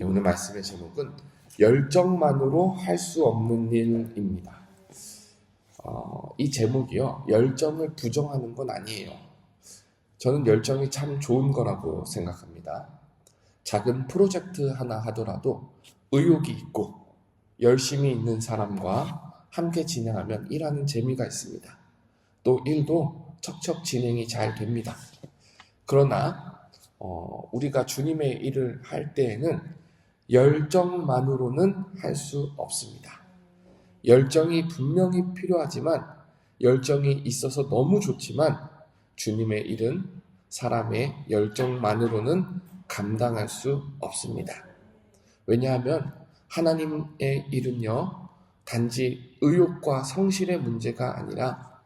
오늘 말씀의 제목은 열정만으로 할 수 없는 일입니다. 이 제목이요, 열정을 부정하는 건 아니에요. 저는 열정이 참 좋은 거라고 생각합니다. 작은 프로젝트 하나 하더라도 의욕이 있고 열심히 있는 사람과 함께 진행하면 일하는 재미가 있습니다. 또 일도 척척 진행이 잘 됩니다. 그러나 우리가 주님의 일을 할 때에는 열정만으로는 할 수 없습니다. 열정이 분명히 필요하지만, 열정이 있어서 너무 좋지만 주님의 일은 사람의 열정만으로는 감당할 수 없습니다. 왜냐하면 하나님의 일은요, 단지 의욕과 성실의 문제가 아니라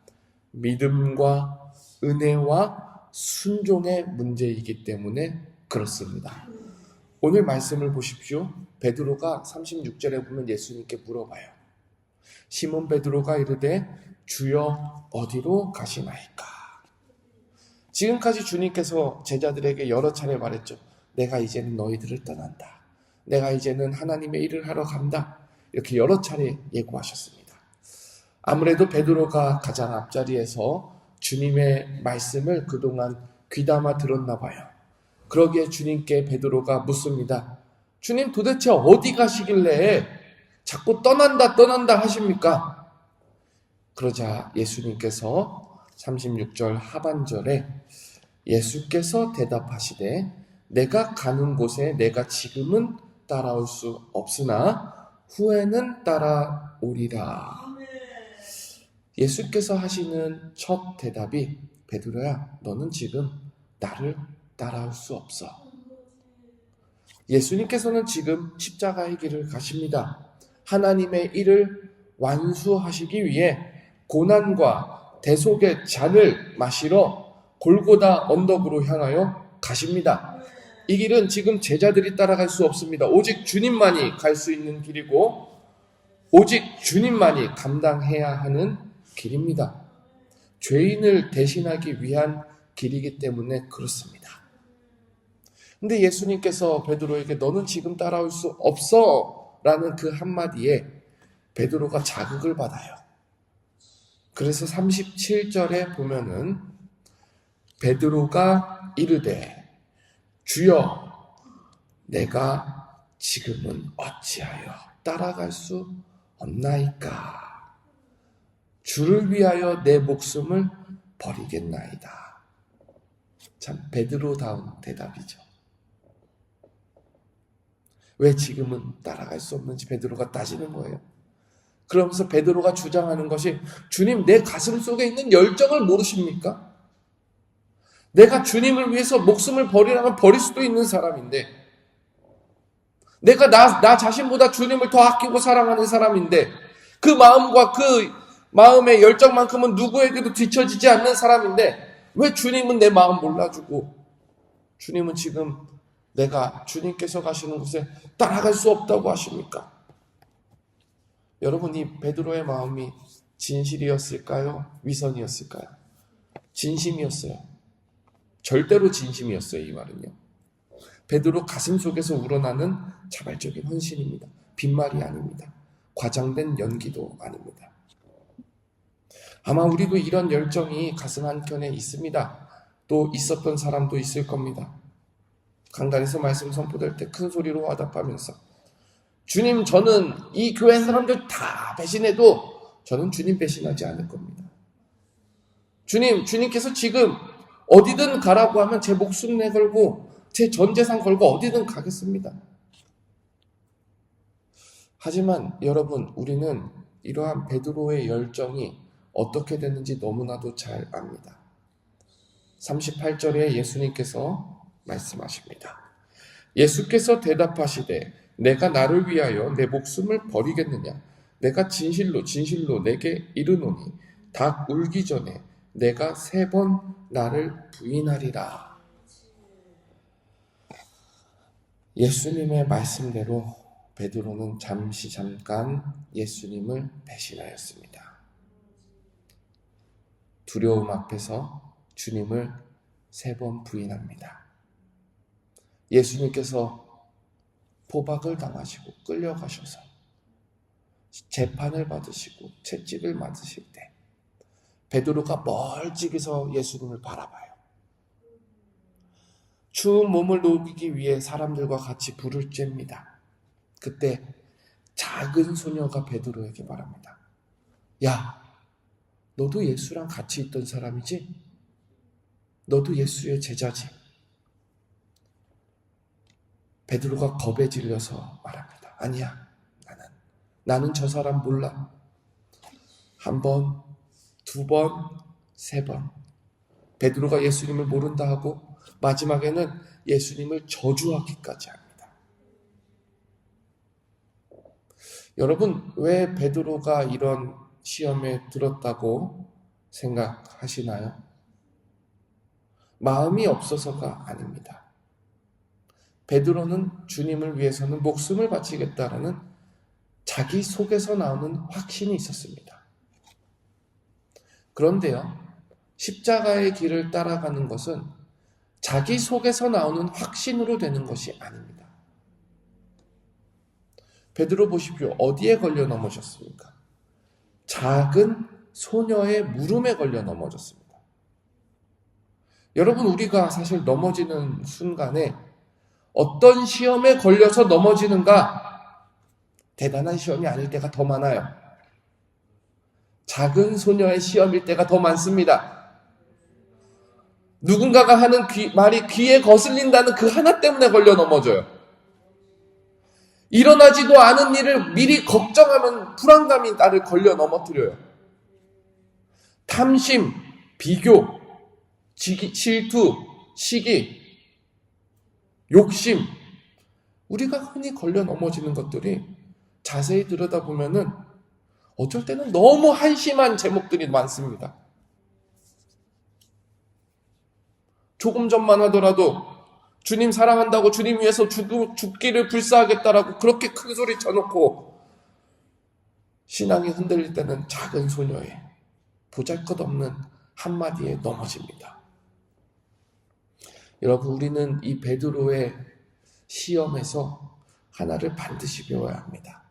믿음과 은혜와 순종의 문제이기 때문에 그렇습니다. 오늘 말씀을 보십시오. 베드로가 36절에 보면 예수님께 물어봐요. 시몬 베드로가 이르되 주여 어디로 가시나이까? 지금까지 주님께서 제자들에게 여러 차례 말했죠. 내가 이제는 너희들을 떠난다. 내가 이제는 하나님의 일을 하러 간다. 이렇게 여러 차례 예고하셨습니다. 아무래도 베드로가 가장 앞자리에서 주님의 말씀을 그동안 귀담아 들었나 봐요. 그러기에 주님께 베드로가 묻습니다. 주님, 도대체 어디 가시길래 자꾸 떠난다 하십니까? 그러자 예수님께서 36절 하반절에 예수께서 대답하시되 내가 가는 곳에 내가 지금은 따라올 수 없으나 후에는 따라오리라. 예수께서 하시는 첫 대답이 베드로야, 너는 지금 나를 따라올 수 없어. 예수님께서는 지금 십자가의 길을 가십니다. 하나님의 일을 완수하시기 위해 고난과 대속의 잔을 마시러 골고다 언덕으로 향하여 가십니다. 이 길은 지금 제자들이 따라갈 수 없습니다. 오직 주님만이 갈 수 있는 길이고 오직 주님만이 감당해야 하는 길입니다. 죄인을 대신하기 위한 길이기 때문에 그렇습니다. 근데 예수님께서 베드로에게 너는 지금 따라올 수 없어 라는 그 한마디에 베드로가 자극을 받아요. 그래서 37절에 보면은 베드로가 이르되 주여 내가 지금은 어찌하여 따라갈 수 없나이까? 주를 위하여 내 목숨을 버리겠나이다. 참 베드로다운 대답이죠. 왜 지금은 따라갈 수 없는지 베드로가 따지는 거예요. 그러면서 베드로가 주장하는 것이 주님, 내 가슴 속에 있는 열정을 모르십니까? 내가 주님을 위해서 목숨을 버리라면 버릴 수도 있는 사람인데, 내가 나 자신보다 주님을 더 아끼고 사랑하는 사람인데, 그 마음과 그 마음의 열정만큼은 누구에게도 뒤처지지 않는 사람인데, 왜 주님은 내 마음 몰라주고 주님은 지금 내가 주님께서 가시는 곳에 따라갈 수 없다고 하십니까? 여러분, 이 베드로의 마음이 진실이었을까요? 위선이었을까요? 진심이었어요. 절대로 진심이었어요. 이 말은요. 베드로 가슴 속에서 우러나는 자발적인 헌신입니다. 빈말이 아닙니다. 과장된 연기도 아닙니다. 아마 우리도 이런 열정이 가슴 한켠에 있습니다. 또 있었던 사람도 있을 겁니다. 강단에서 말씀 선포될 때 큰 소리로 화답하면서 주님, 저는 이 교회 사람들 다 배신해도 저는 주님 배신하지 않을 겁니다. 주님께서 지금 어디든 가라고 하면 제 목숨 내걸고 제 전 재산 걸고 어디든 가겠습니다. 하지만 여러분, 우리는 이러한 베드로의 열정이 어떻게 됐는지 너무나도 잘 압니다. 38절에 예수님께서 말씀하십니다. 예수께서 대답하시되 내가 나를 위하여 내 목숨을 버리겠느냐? 내가 진실로 내게 이르노니 닭 울기 전에 내가 3번 나를 부인하리라. 예수님의 말씀대로 베드로는 잠깐 예수님을 배신하였습니다. 두려움 앞에서 주님을 3번 부인합니다. 예수님께서 포박을 당하시고 끌려가셔서 재판을 받으시고 채찍을 맞으실 때 베드로가 멀찍이서 예수님을 바라봐요. 추운 몸을 녹이기 위해 사람들과 같이 불을 쬐입니다. 그때 작은 소녀가 베드로에게 말합니다. 야, 너도 예수랑 같이 있던 사람이지? 너도 예수의 제자지? 베드로가 겁에 질려서 말합니다. 아니야, 나는 저 사람 몰라. 한 번, 두 번, 세 번. 베드로가 예수님을 모른다 하고 마지막에는 예수님을 저주하기까지 합니다. 여러분, 왜 베드로가 이런 시험에 들었다고 생각하시나요? 마음이 없어서가 아닙니다. 베드로는 주님을 위해서는 목숨을 바치겠다라는 자기 속에서 나오는 확신이 있었습니다. 그런데요, 십자가의 길을 따라가는 것은 자기 속에서 나오는 확신으로 되는 것이 아닙니다. 베드로 보십시오. 어디에 걸려 넘어졌습니까? 작은 소녀의 물음에 걸려 넘어졌습니다. 여러분, 우리가 사실 넘어지는 순간에 어떤 시험에 걸려서 넘어지는가? 대단한 시험이 아닐 때가 더 많아요. 작은 소녀의 시험일 때가 더 많습니다. 누군가가 하는 말이 귀에 거슬린다는 그 하나 때문에 걸려 넘어져요. 일어나지도 않은 일을 미리 걱정하면 불안감이 나를 걸려 넘어뜨려요. 탐심, 비교, 질투, 시기, 욕심, 우리가 흔히 걸려 넘어지는 것들이 자세히 들여다보면은 어쩔 때는 너무 한심한 제목들이 많습니다. 조금 전만 하더라도 주님 사랑한다고 주님 위해서 죽기를 불사하겠다라고 그렇게 큰 소리 쳐놓고 신앙이 흔들릴 때는 작은 소녀의 보잘것없는 한마디에 넘어집니다. 여러분, 우리는 이 베드로의 시험에서 하나를 반드시 배워야 합니다.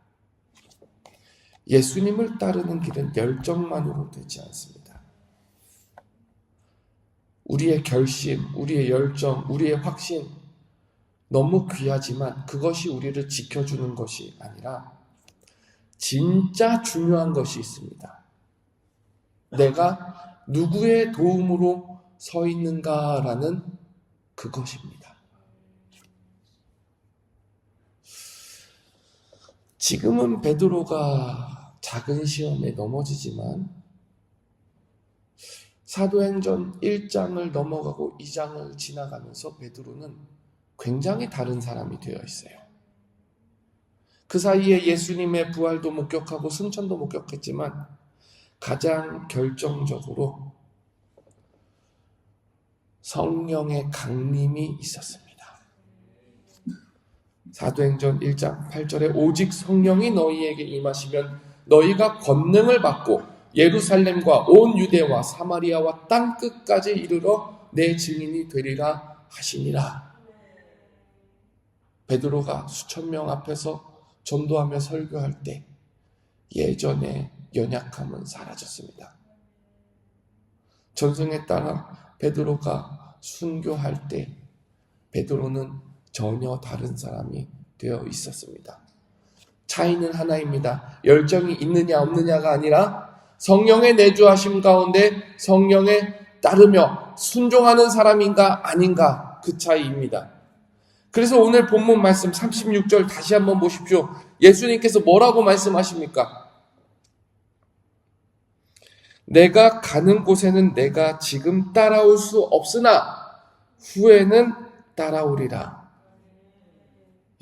예수님을 따르는 길은 열정만으로 되지 않습니다. 우리의 결심, 우리의 열정, 우리의 확신 너무 귀하지만 그것이 우리를 지켜주는 것이 아니라 진짜 중요한 것이 있습니다. 내가 누구의 도움으로 서 있는가라는 그것입니다. 지금은 베드로가 작은 시험에 넘어지지만 사도행전 1장을 넘어가고 2장을 지나가면서 베드로는 굉장히 다른 사람이 되어 있어요. 그 사이에 예수님의 부활도 목격하고 승천도 목격했지만 가장 결정적으로 성령의 강림이 있었습니다. 사도행전 1장 8절에 오직 성령이 너희에게 임하시면 너희가 권능을 받고 예루살렘과 온 유대와 사마리아와 땅끝까지 이르러 내 증인이 되리라 하시니라. 베드로가 수천 명 앞에서 전도하며 설교할 때 예전의 연약함은 사라졌습니다. 전승에 따라 베드로가 순교할 때 베드로는 전혀 다른 사람이 되어 있었습니다. 차이는 하나입니다. 열정이 있느냐 없느냐가 아니라 성령의 내주하심 가운데 성령에 따르며 순종하는 사람인가 아닌가, 그 차이입니다. 그래서 오늘 본문 말씀 36절 다시 한번 보십시오. 예수님께서 뭐라고 말씀하십니까? 내가 가는 곳에는 내가 지금 따라올 수 없으나 후에는 따라오리라.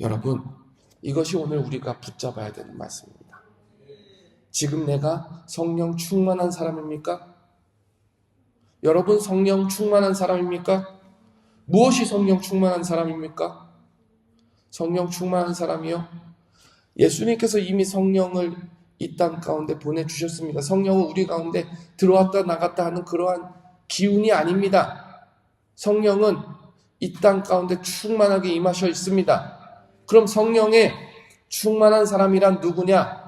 여러분, 이것이 오늘 우리가 붙잡아야 되는 말씀입니다. 지금 내가 성령 충만한 사람입니까? 여러분, 성령 충만한 사람입니까? 무엇이 성령 충만한 사람입니까? 성령 충만한 사람이요? 예수님께서 이미 성령을 이 땅 가운데 보내주셨습니다. 성령은 우리 가운데 들어왔다 나갔다 하는 그러한 기운이 아닙니다. 성령은 이 땅 가운데 충만하게 임하셔 있습니다. 그럼 성령에 충만한 사람이란 누구냐?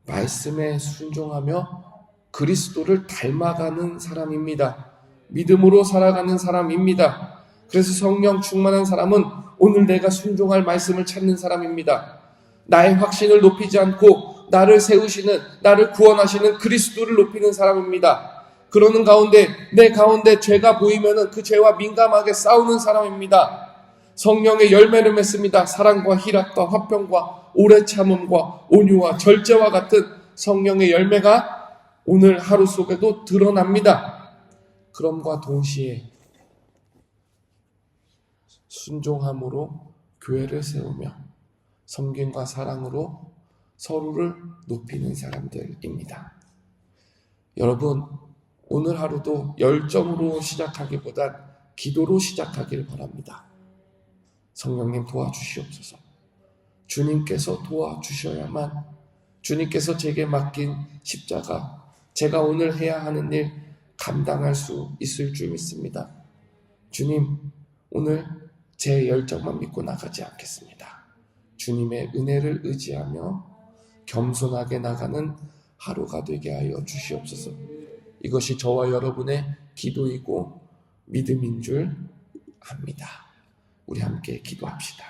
말씀에 순종하며 그리스도를 닮아가는 사람입니다. 믿음으로 살아가는 사람입니다. 그래서 성령 충만한 사람은 오늘 내가 순종할 말씀을 찾는 사람입니다. 나의 확신을 높이지 않고 나를 세우시는, 나를 구원하시는 그리스도를 높이는 사람입니다. 그러는 가운데 내 가운데 죄가 보이면은 그 죄와 민감하게 싸우는 사람입니다. 성령의 열매를 맺습니다. 사랑과 희락과 화평과 오래 참음과 온유와 절제와 같은 성령의 열매가 오늘 하루 속에도 드러납니다. 그럼과 동시에 순종함으로 교회를 세우며 섬김과 사랑으로 서로를 높이는 사람들입니다. 여러분, 오늘 하루도 열정으로 시작하기보단 기도로 시작하길 바랍니다. 성령님 도와주시옵소서. 주님께서 도와주셔야만 주님께서 제게 맡긴 십자가, 제가 오늘 해야 하는 일 감당할 수 있을 줄 믿습니다. 주님, 오늘 제 열정만 믿고 나가지 않겠습니다. 주님의 은혜를 의지하며 겸손하게 나가는 하루가 되게 하여 주시옵소서. 이것이 저와 여러분의 기도이고 믿음인 줄 압니다. 우리 함께 기도합시다.